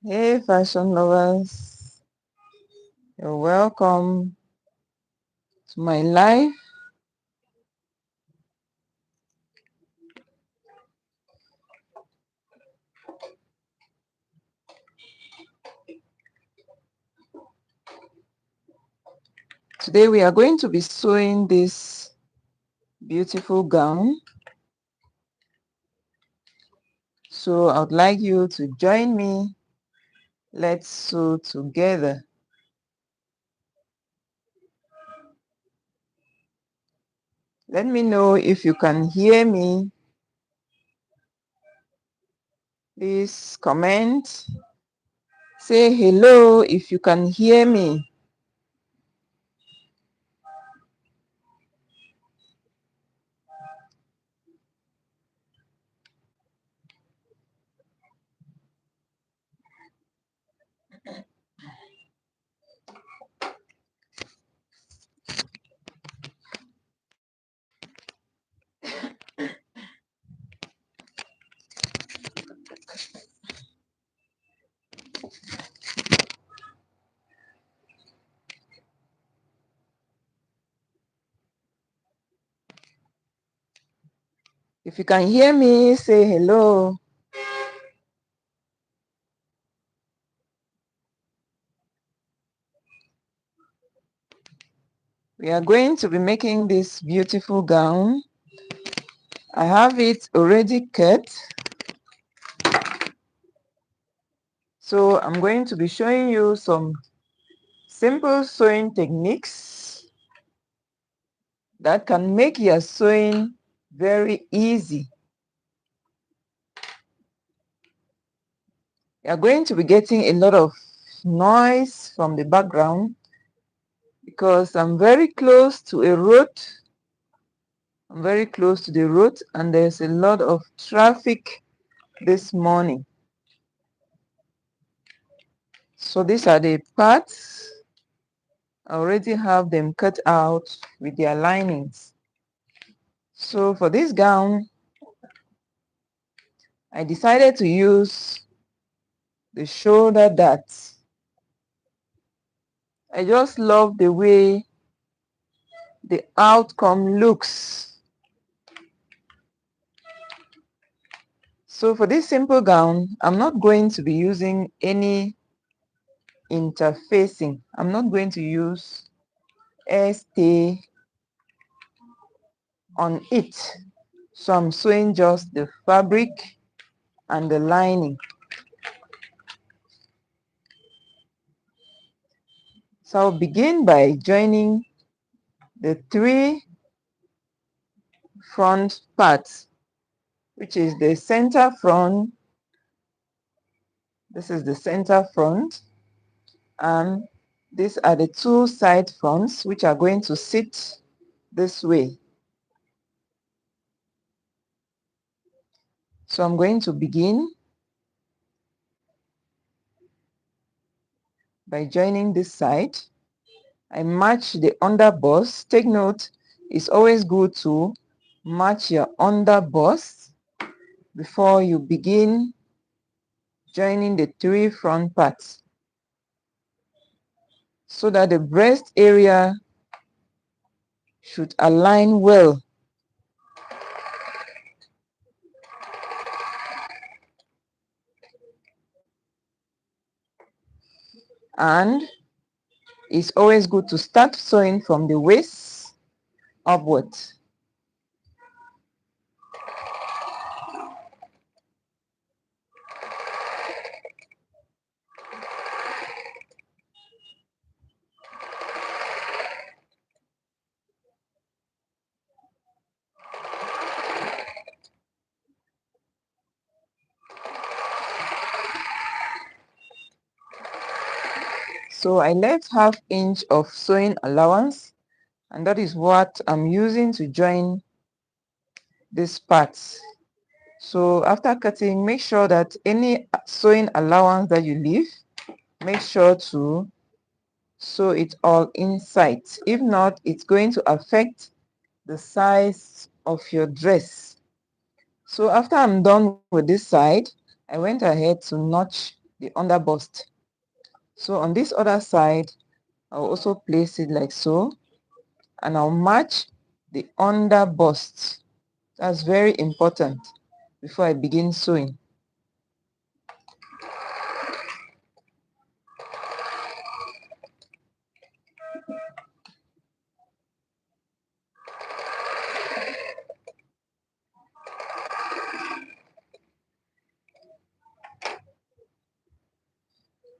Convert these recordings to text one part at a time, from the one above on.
Hey fashion lovers, you're welcome to my live. Today we are going to be sewing this beautiful gown. So I would like you to join me. Let's sew together. Let me know if you can hear me. Please comment. Say hello if you can hear me. If you can hear me, say hello. We are going to be making this beautiful gown. I have it already cut. So I'm going to be showing you some simple sewing techniques that can make your sewing very easy. You're going to be getting a lot of noise from the background because I'm very close to a road. I'm very close to the road and there's a lot of traffic this morning. So these are the parts. I already have them cut out with their linings. So for this gown, I decided to use the shoulder darts. I just love the way the outcome looks. So for this simple gown, I'm not going to be using any interfacing. I'm not going to use stay on it. So I'm sewing just the fabric and the lining. So I'll begin by joining the 3 front parts, which is the center front. This is the center front, and these are the 2 side fronts, which are going to sit this way. So I'm going to begin by joining this side. I match the underbust. Take note, it's always good to match your underbust before you begin joining the 3 front parts, so that the breast area should align well. And it's always good to start sewing from the waist upwards. So I left 1/2 inch of sewing allowance, and that is what I'm using to join these parts. So after cutting, make sure that any sewing allowance that you leave, make sure to sew it all inside. If not, it's going to affect the size of your dress. So after I'm done with this side, I went ahead to notch the under bust. So on this other side, I'll also place it like so, and I'll match the under bust. That's very important before I begin sewing.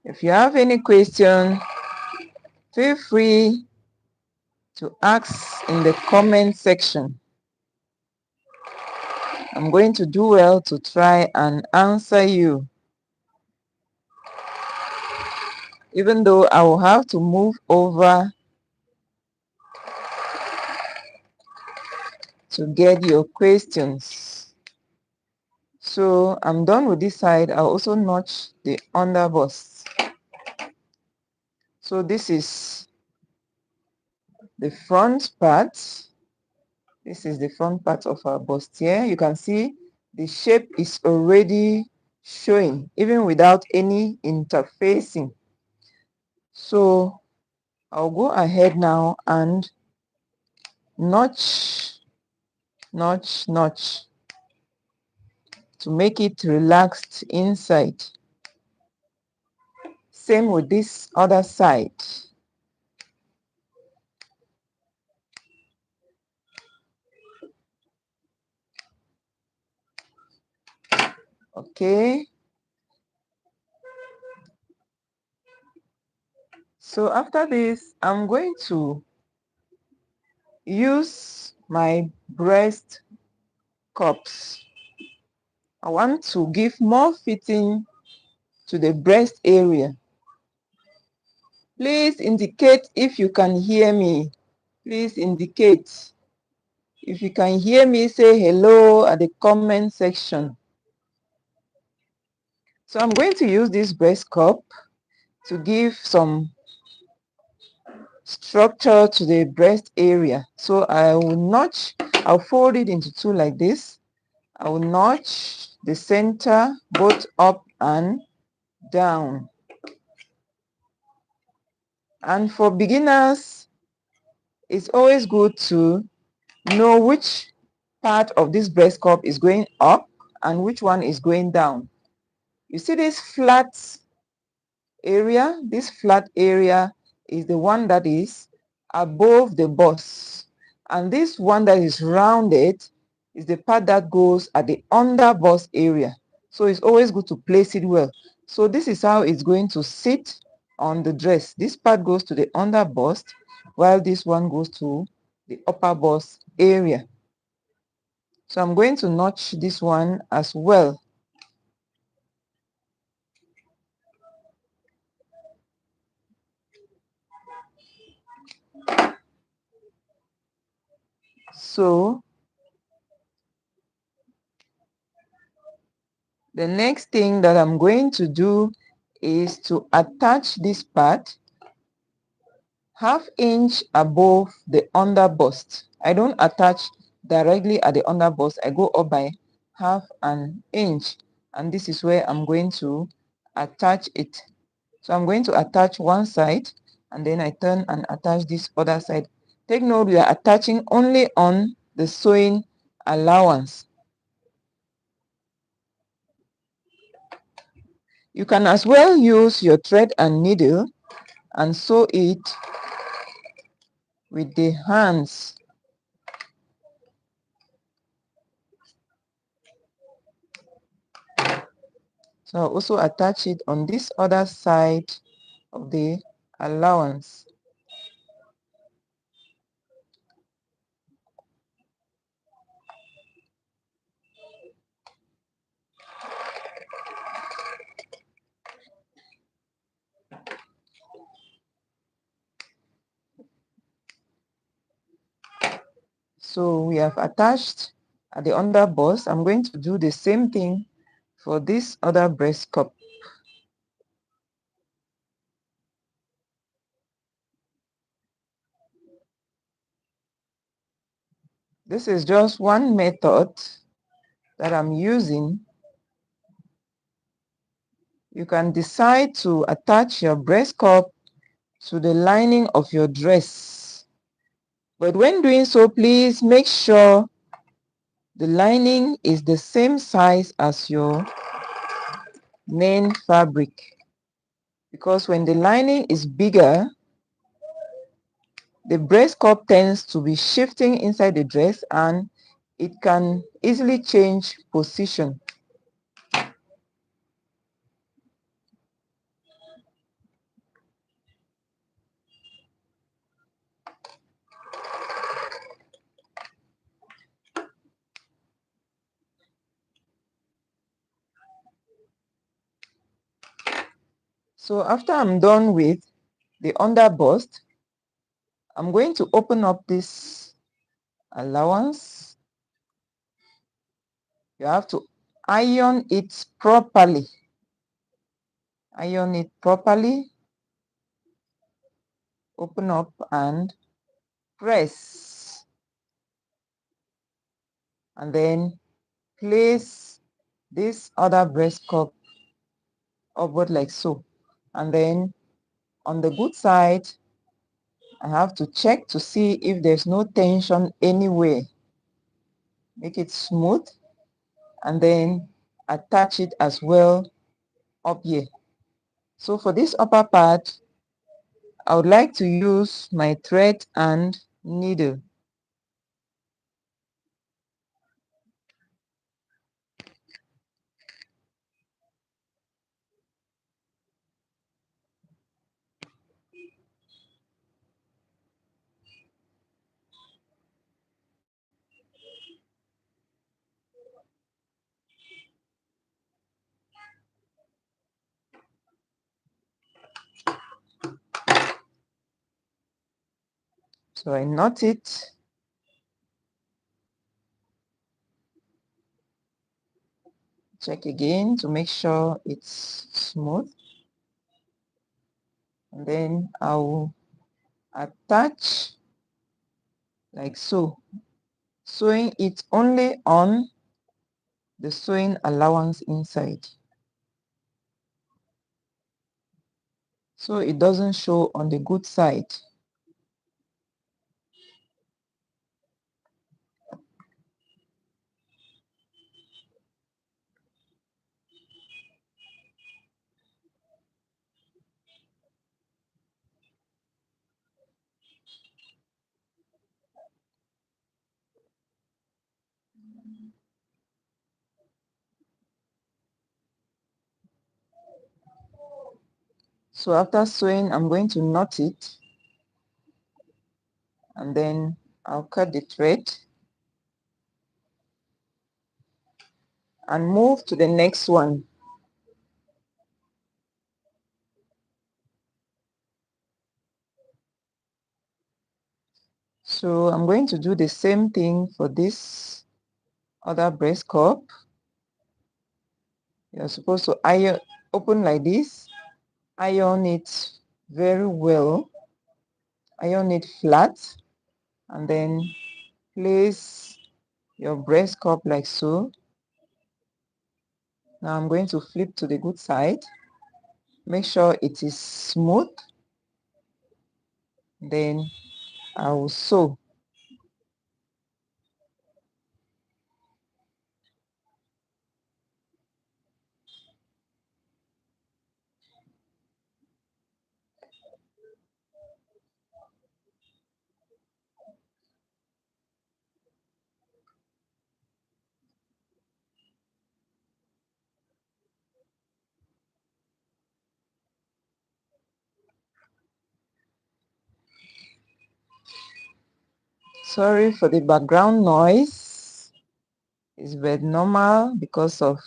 If you have any question, feel free to ask in the comment section. I'm going to do well to try and answer you, even though I will have to move over to get your questions. So I'm done with this side. I'll also notch the under bust. So this is the front part. This is the front part of our bustier. You can see the shape is already showing even without any interfacing. So I'll go ahead now and notch to make it relaxed inside. Same with this other side. Okay, so after this I'm going to use my breast cups. I want to give more fitting to the breast area. Please indicate if you can hear me. Please indicate. If you can hear me, say hello at the comment section. So I'm going to use this breast cup to give some structure to the breast area. So I'll fold it into two like this. I will notch the center both up and down. And for beginners, it's always good to know which part of this breast cup is going up and which one is going down. You see this flat area? This flat area is the one that is above the bust, and this one that is rounded is the part that goes at the under bust area. So it's always good to place it well. So this is how it's going to sit on the dress. This part goes to the under bust while this one goes to the upper bust area. So I'm going to notch this one as well. So the next thing that I'm going to do is to attach this part ½ inch above the under bust. I don't attach directly at the under bust. I go up by ½ inch, and this is where I'm going to attach it. So I'm going to attach one side and then I turn and attach this other side. Take note, we are attaching only on the sewing allowance. You can as well use your thread and needle and sew it with the hands. So I'll also attach it on this other side of the allowance. So we have attached at the under bust. I'm going to do the same thing for this other breast cup. This is just one method that I'm using. You can decide to attach your breast cup to the lining of your dress. But when doing so, please make sure the lining is the same size as your main fabric. Because when the lining is bigger, the breast cup tends to be shifting inside the dress and it can easily change position. So after I'm done with the under bust, I'm going to open up this allowance. You have to iron it properly. Iron it properly. Open up and press. And then place this other breast cup upward like so. And then on the good side, I have to check to see if there's no tension anywhere. Make it smooth and then attach it as well up here. So for this upper part, I would like to use my thread and needle. So I knot it. Check again to make sure it's smooth. And then I'll attach like so, sewing it only on the sewing allowance inside, so it doesn't show on the good side. So after sewing, I'm going to knot it and then I'll cut the thread and move to the next one. So I'm going to do the same thing for this other breast cup. You're supposed to iron, open like this, iron it very well, iron it flat, and then place your breast cup like so. Now I'm going to flip to the good side. Make sure it is smooth. Then I will sew. Sorry for the background noise. It's very normal because of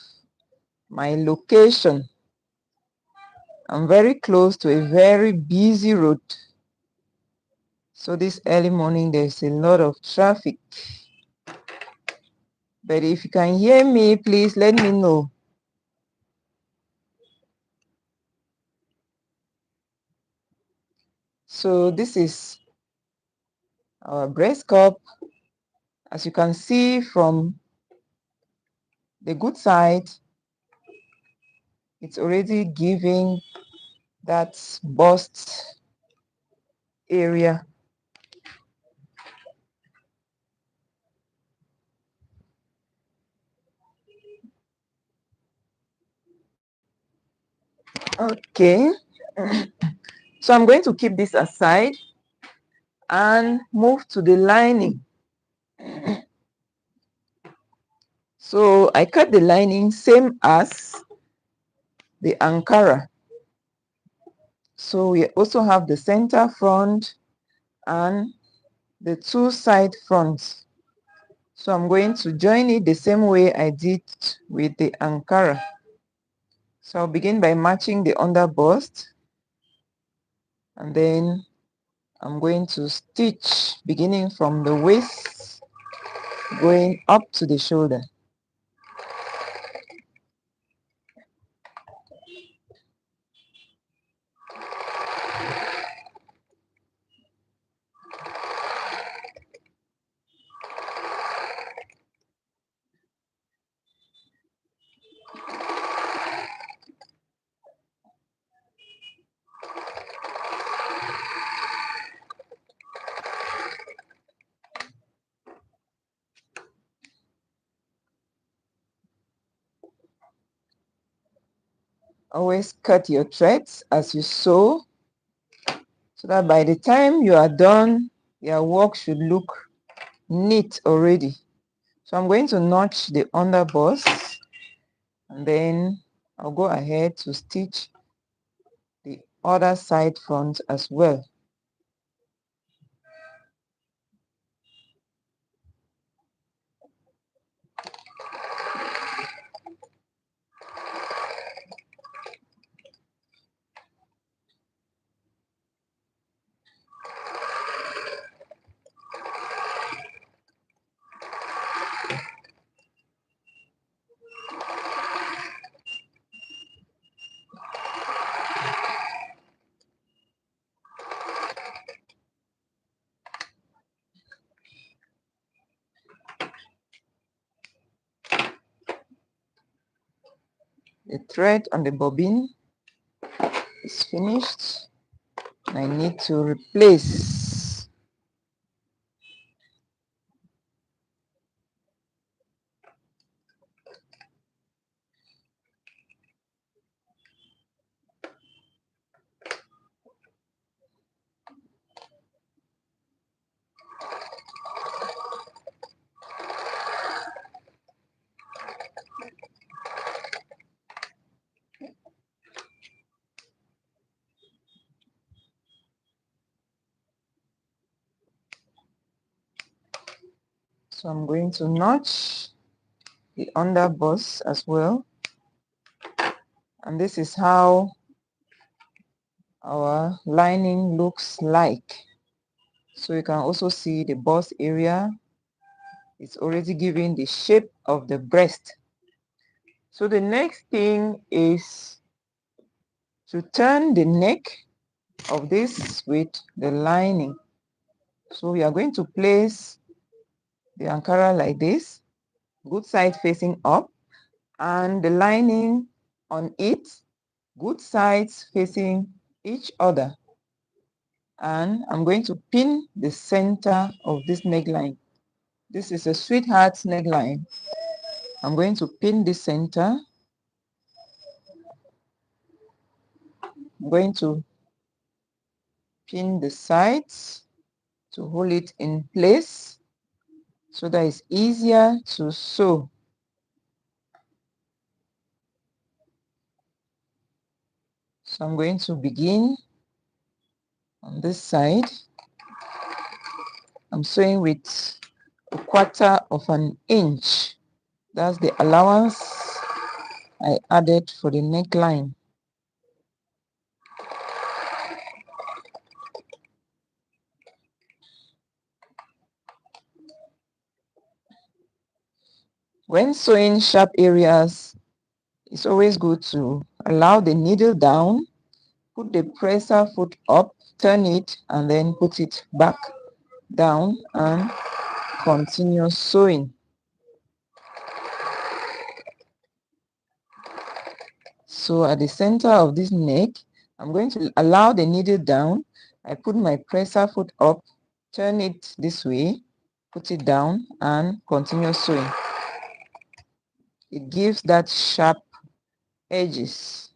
my location. I'm very close to a very busy road. So this early morning there's a lot of traffic. But if you can hear me, please let me know. So this is our breast cup. As you can see from the good side, it's already giving that bust area. Okay, so I'm going to keep this aside and move to the lining. So I cut the lining same as the Ankara. So we also have the center front and the two side fronts. So I'm going to join it the same way I did with the Ankara. So I'll begin by matching the under bust, and then I'm going to stitch beginning from the waist going up to the shoulder. Always cut your threads as you sew, so that by the time you are done, your work should look neat already. So I'm going to notch the under bust, and then I'll go ahead to stitch the other side front as well. The thread on the bobbin is finished. I need to replace. So I'm going to notch the under bust as well, and this is how our lining looks like. So you can also see the bust area. It's already giving the shape of the breast. So the next thing is to turn the neck of this with the lining. So we are going to place the Ankara like this, good side facing up, and the lining on it, good sides facing each other. And I'm going to pin the center of this neckline. This is a sweetheart neckline. I'm going to pin the center. I'm going to pin the sides to hold it in place so that it's easier to sew. So I'm going to begin on this side. I'm sewing with 1/4 of an inch. That's the allowance I added for the neckline. When sewing sharp areas, it's always good to allow the needle down, put the presser foot up, turn it, and then put it back down and continue sewing. So at the center of this neck, I'm going to allow the needle down. I put my presser foot up, turn it this way, put it down, and continue sewing. It gives that sharp edges.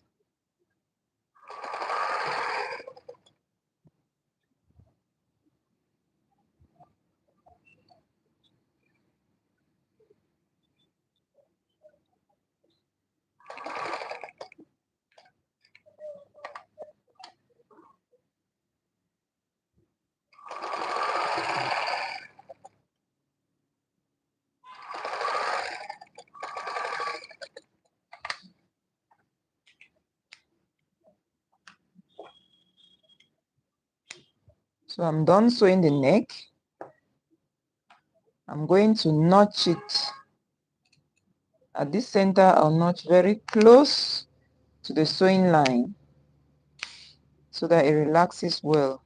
So I'm done sewing the neck. I'm going to notch it. At this center, I'll notch very close to the sewing line so that it relaxes well.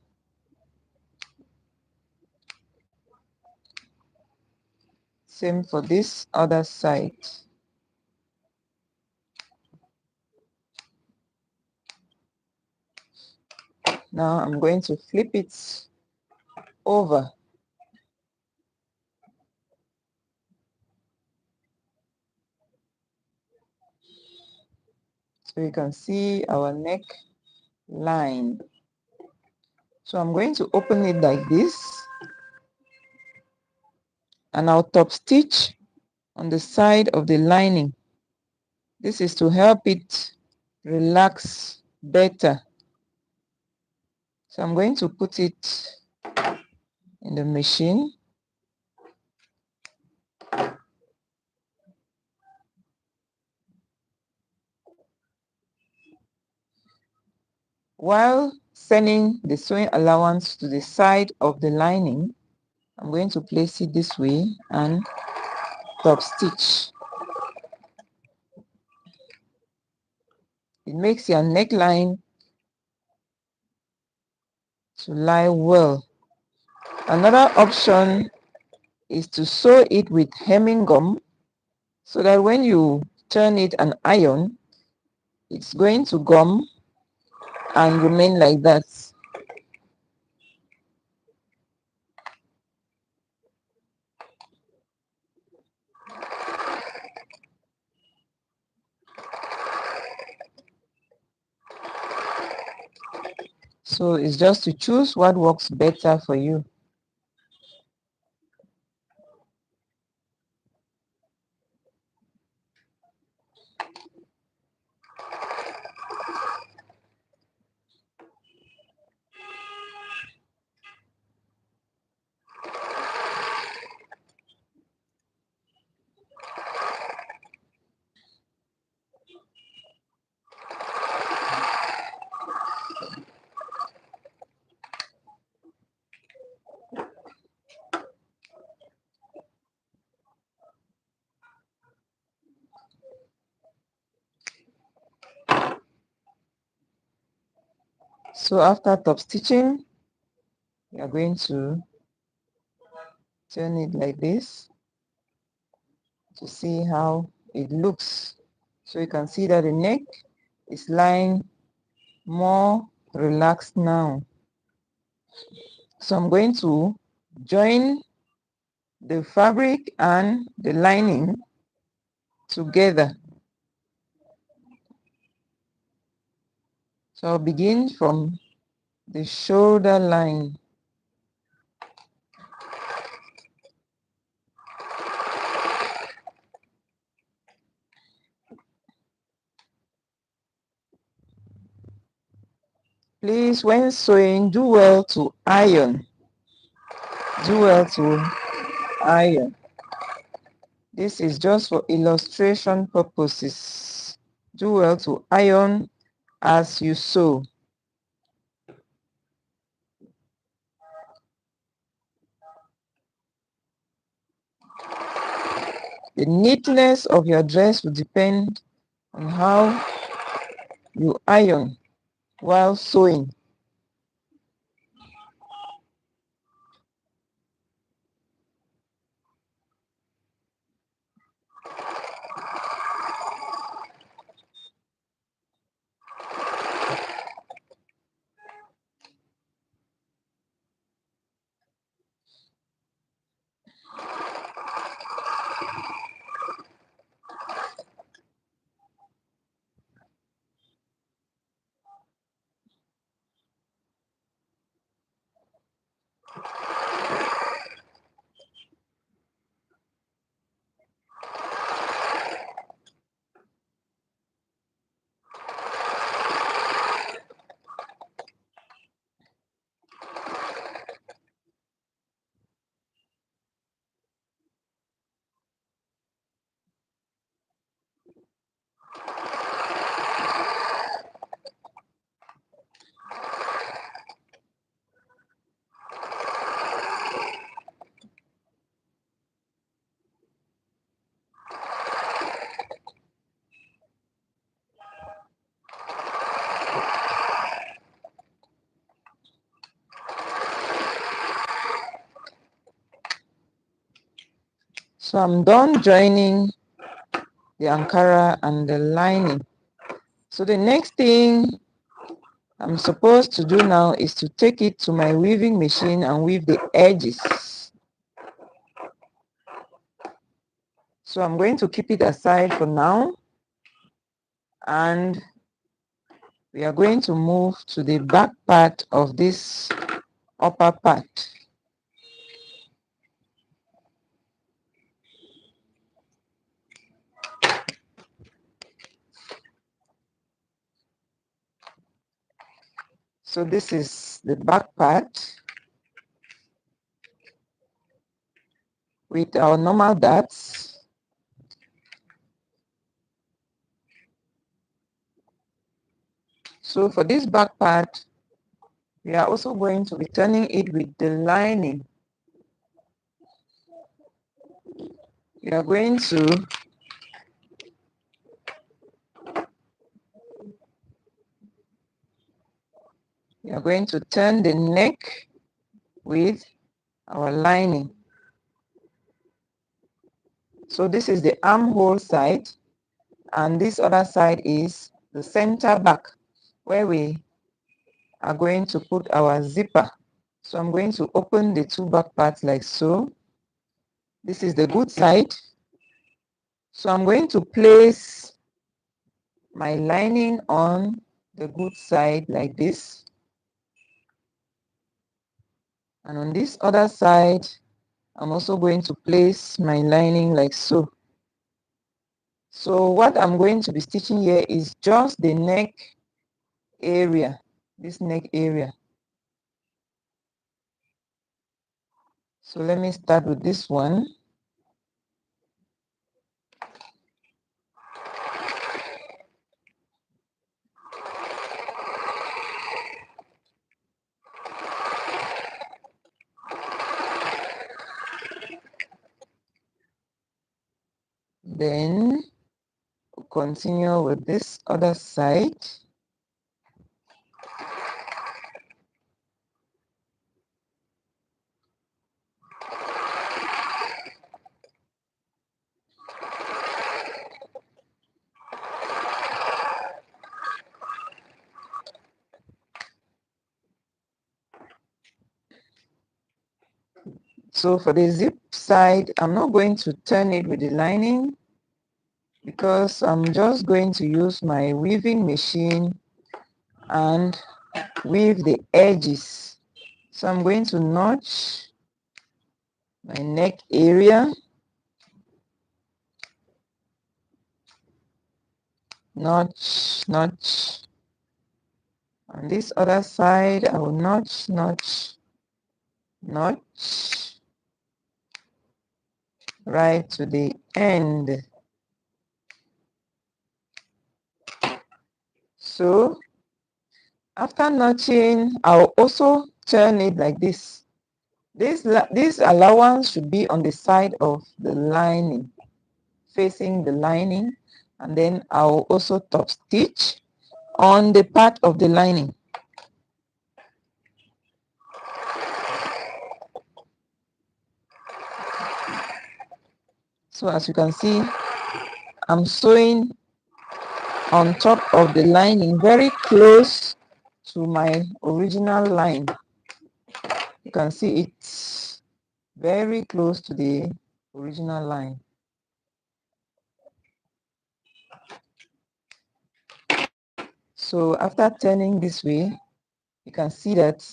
Same for this other side. Now I'm going to flip it over. So you can see our neck line. So I'm going to open it like this, and I'll top stitch on the side of the lining. This is to help it relax better. So I'm going to put it in the machine. While sending the sewing allowance to the side of the lining, I'm going to place it this way and top stitch. It makes your neckline to lie well. Another option is to sew it with hemming gum so that when you turn it and iron, it's going to gum and remain like that. So it's just to choose what works better for you. So after top stitching, you are going to turn it like this to see how it looks. So you can see that the neck is lying more relaxed now. So I'm going to join the fabric and the lining together. So I'll begin from the shoulder line. Please, when sewing, do well to iron. Do well to iron. This is just for illustration purposes. Do well to iron as you sew. The neatness of your dress will depend on how you iron while sewing. So I'm done joining the Ankara and the lining. So the next thing I'm supposed to do now is to take it to my weaving machine and weave the edges. So I'm going to keep it aside for now, and we are going to move to the back part of this upper part. So this is the back part with our normal darts. So for this back part, we are also going to be turning it with the lining. We are going to turn the neck with our lining. So this is the armhole side, and this other side is the center back where we are going to put our zipper. So I'm going to open the two back parts like so. This is the good side. So I'm going to place my lining on the good side like this. And on this other side, I'm also going to place my lining like so. So what I'm going to be stitching here is just the neck area, this neck area. So let me start with this one. Then continue with this other side. So for the zip side, I'm not going to turn it with the lining because I'm just going to use my weaving machine and weave the edges. So I'm going to notch my neck area, notch, notch. On this other side, I will notch, notch, notch, right to the end. So after notching, I'll also turn it like this. This allowance should be on the side of the lining, facing the lining, and then I'll also top stitch on the part of the lining. So as you can see, I'm sewing on top of the lining very close to my original line. You can see it's very close to the original line. So after turning this way, you can see that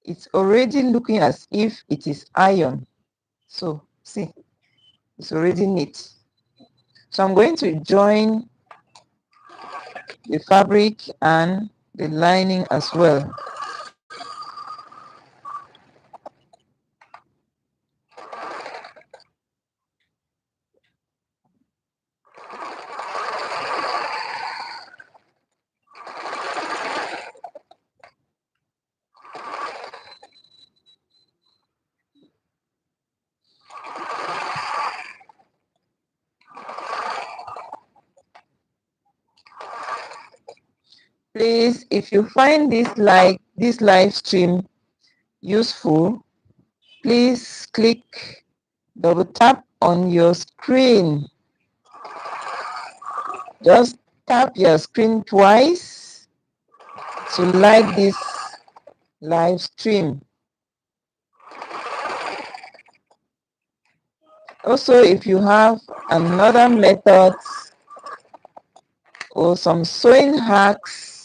it's already looking as if it is iron. So see, it's already neat. So I'm going to join the fabric and the lining as well. Please, if you find this live stream useful, please double tap on your screen. Just tap your screen twice to like this live stream. Also, if you have another method or some sewing hacks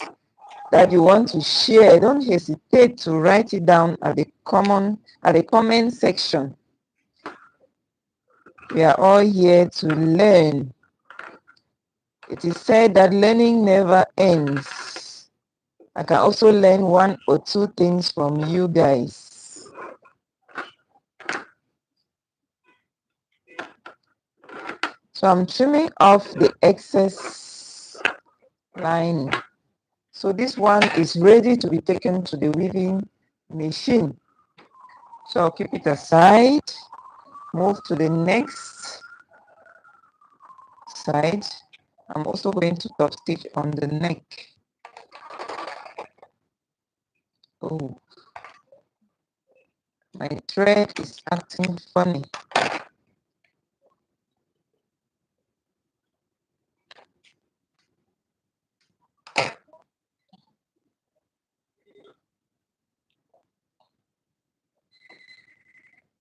that you want to share, don't hesitate to write it down at the comment section. We are all here to learn. It is said that learning never ends. I can also learn one or two things from you guys. So I'm trimming off the excess lining. So this one is ready to be taken to the weaving machine. So I'll keep it aside, move to the next side. I'm also going to top stitch on the neck. Oh, my thread is acting funny.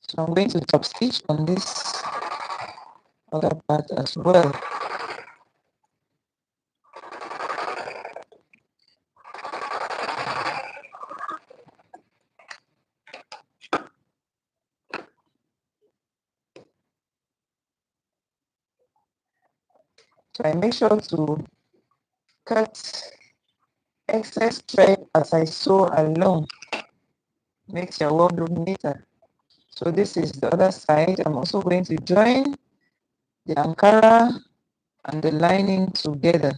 So I'm going to top stitch on this other part as well. So I make sure to cut excess thread as I sew along. Makes your work look neater. So this is the other side. I'm also going to join the Ankara and the lining together.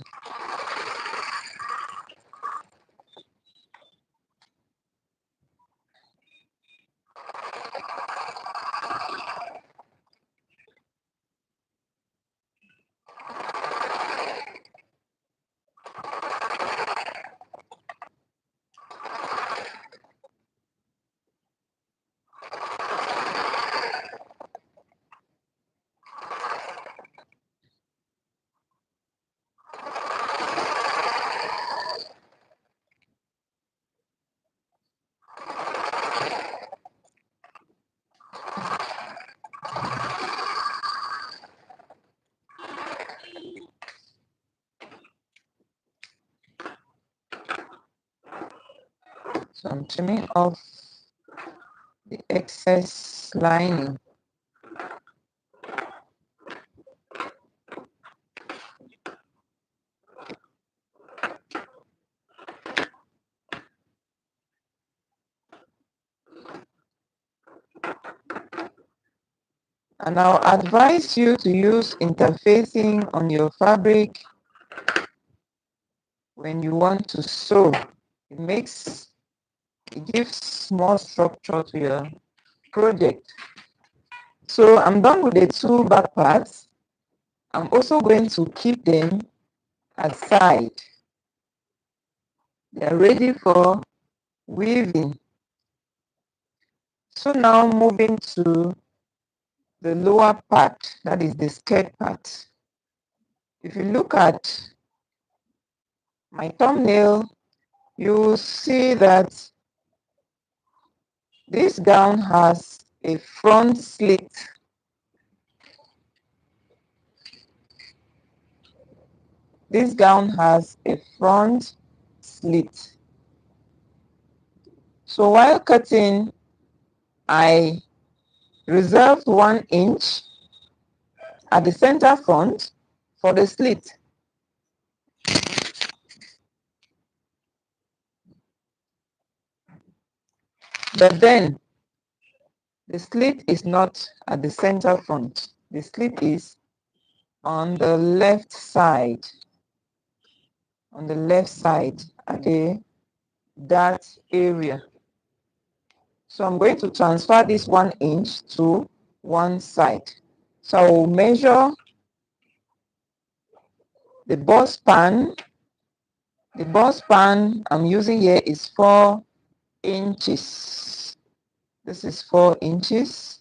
So I'm trimming off the excess lining. And I'll advise you to use interfacing on your fabric when you want to sew. It gives more structure to your project. So I'm done with the two back parts. I'm also going to keep them aside. They're ready for weaving. So now moving to the lower part, that is the skirt part. If you look at my thumbnail, you will see that this gown has a front slit. This gown has a front slit. So while cutting, I reserved 1 inch at the center front for the slit. But then the slit is not at the center front. The slit is on the left side. On the left side at that area. So I'm going to transfer this 1 inch to one side. So I will measure the bust span. The bust span I'm using here is 4 inches. This is 4 inches.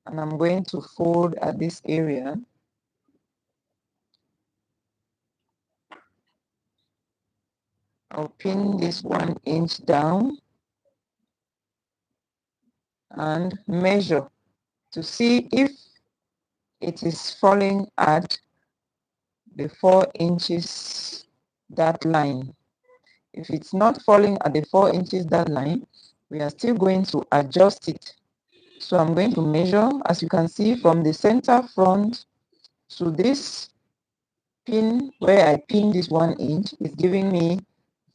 and I'm going to fold at this area. I'll pin this 1 inch down and measure to see if it is falling at the 4 inches that line. If it's not falling at the 4 inches that line, we are still going to adjust it. So I'm going to measure, as you can see, from the center front to this pin where I pin this 1 inch is giving me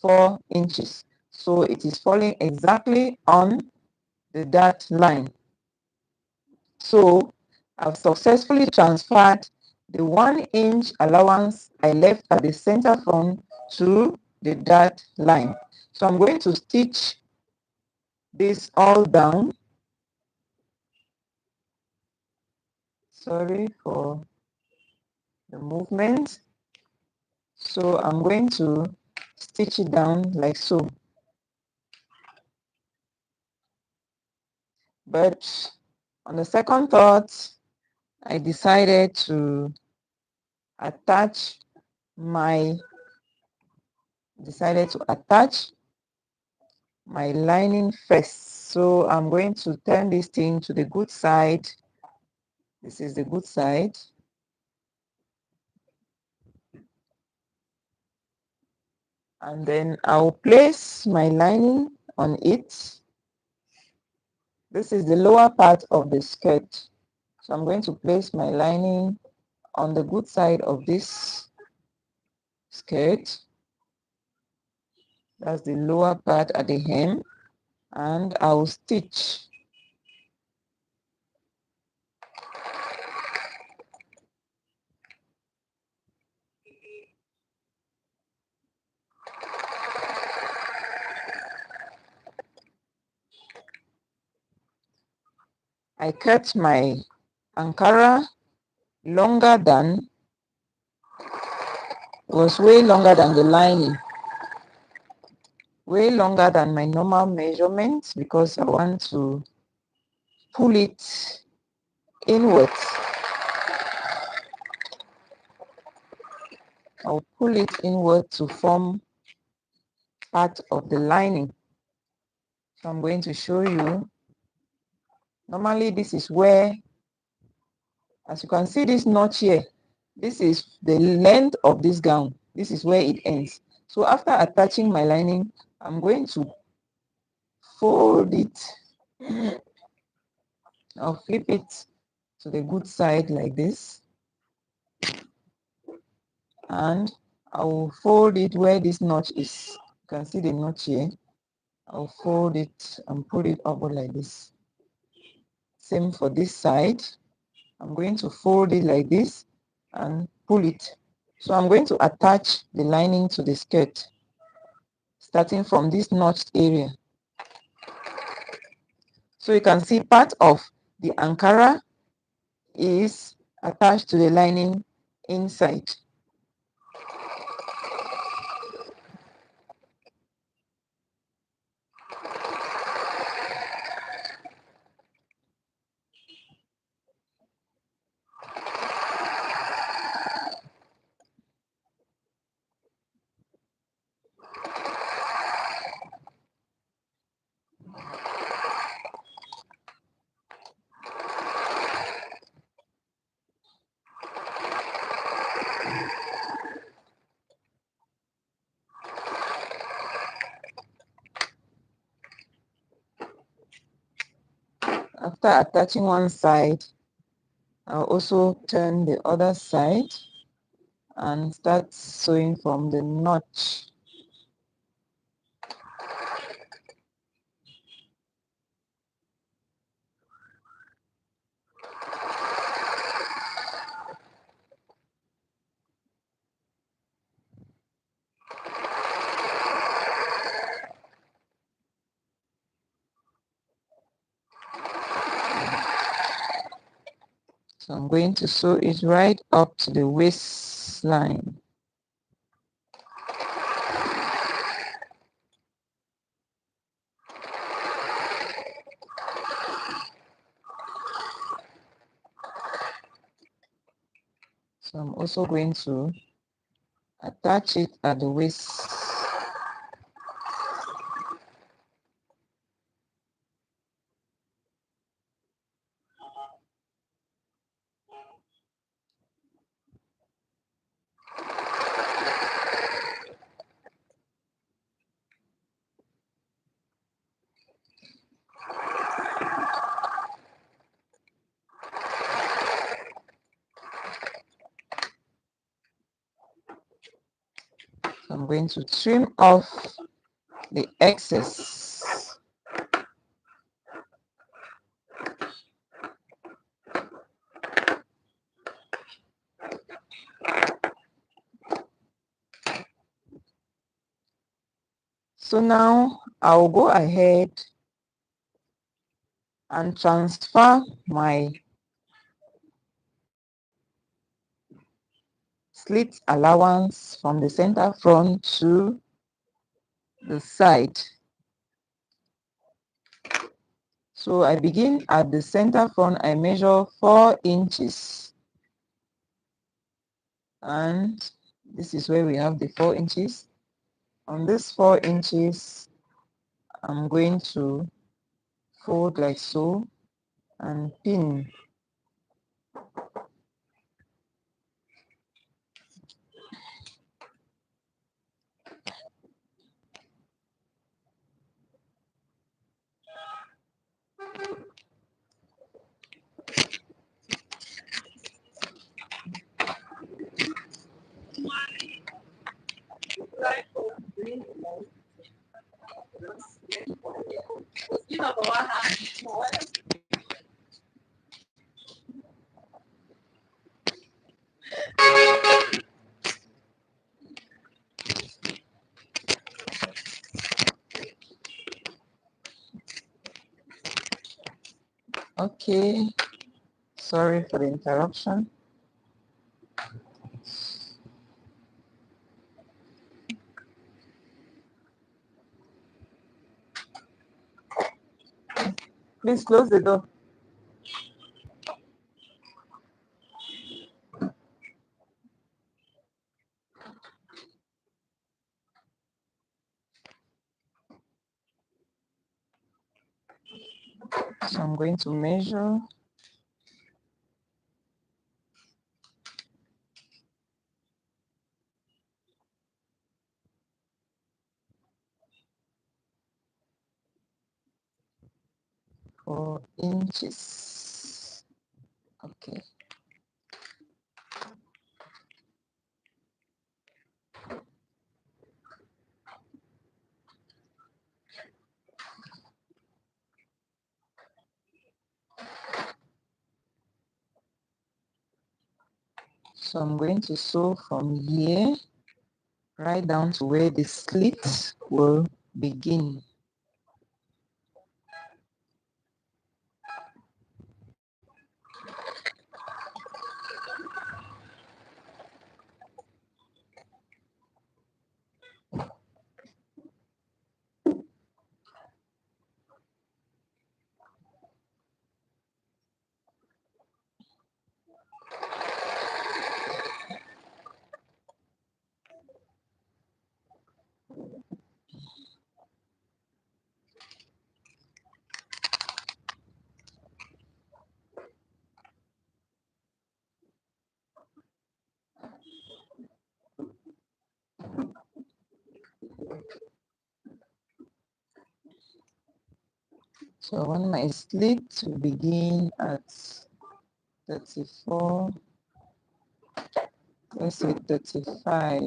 4 inches. So it is falling exactly on the dot line. So I've successfully transferred the 1 inch allowance I left at the center front to the dot line. So I'm going to stitch this all down. Sorry for the movement. So I'm going to stitch it down like so. But on the second thought, I decided to attach my lining first. So I'm going to turn this thing to the good side. This is the good side. And then I'll place my lining on it. This is the lower part of the skirt. So I'm going to place my lining on the good side of this skirt. That's the lower part at the hem. And I'll stitch. I cut my Ankara was way longer than the lining, way longer than my normal measurements, because I want to pull it inwards. I'll pull it inward to form part of the lining. So I'm going to show you. Normally this is where, as you can see this notch here, this is the length of this gown. This is where it ends. So after attaching my lining, I'm going to fold it. I'll flip it to the good side like this, and I will fold it where this notch is. You can see the notch here. I'll fold it and put it over like this. Same for this side. I'm going to fold it like this and pull it. So I'm going to attach the lining to the skirt, starting from this notched area. So you can see part of the Ankara is attached to the lining inside. After attaching one side, I'll also turn the other side and start sewing from the notch. So I'm going to sew it right up to the waistline. So I'm also going to attach it at the waist. So I'm going to trim off the excess. So now I'll go ahead and transfer my slit allowance from the center front to the side. So I begin at the center front. I measure 4 inches, and this is where we have the 4 inches. On this 4 inches, I'm going to fold like so and pin. Okay, sorry for the interruption. Please close the door. So I'm going to measure for inches. Okay. So I'm going to sew from here right down to where the slit will begin. So I want my slit to begin at 34, let's say 35.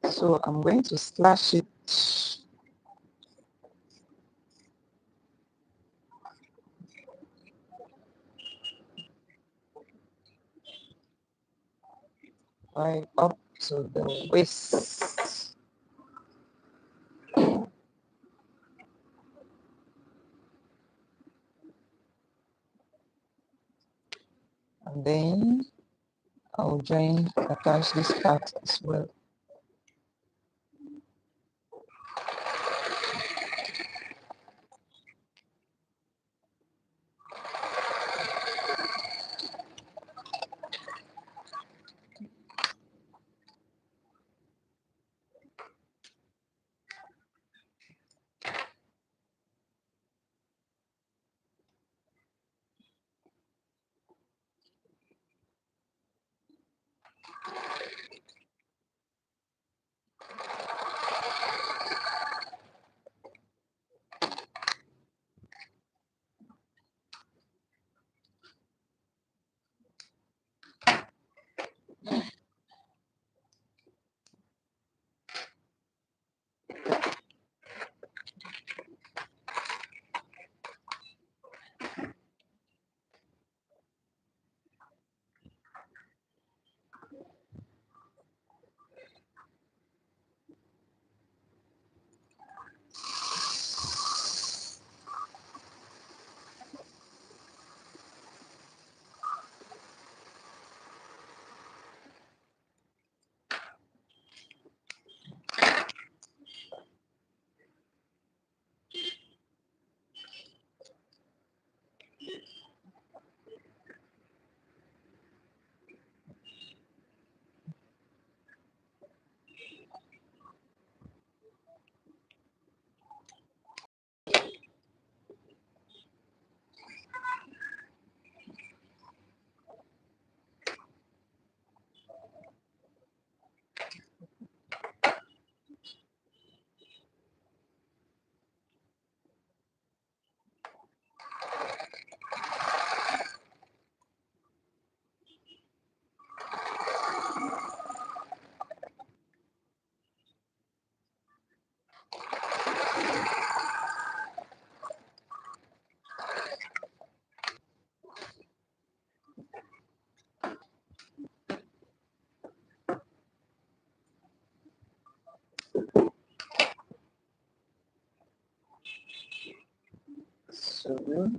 So I'm going to slash it right up to the waist. And then I'll attach this part as well. So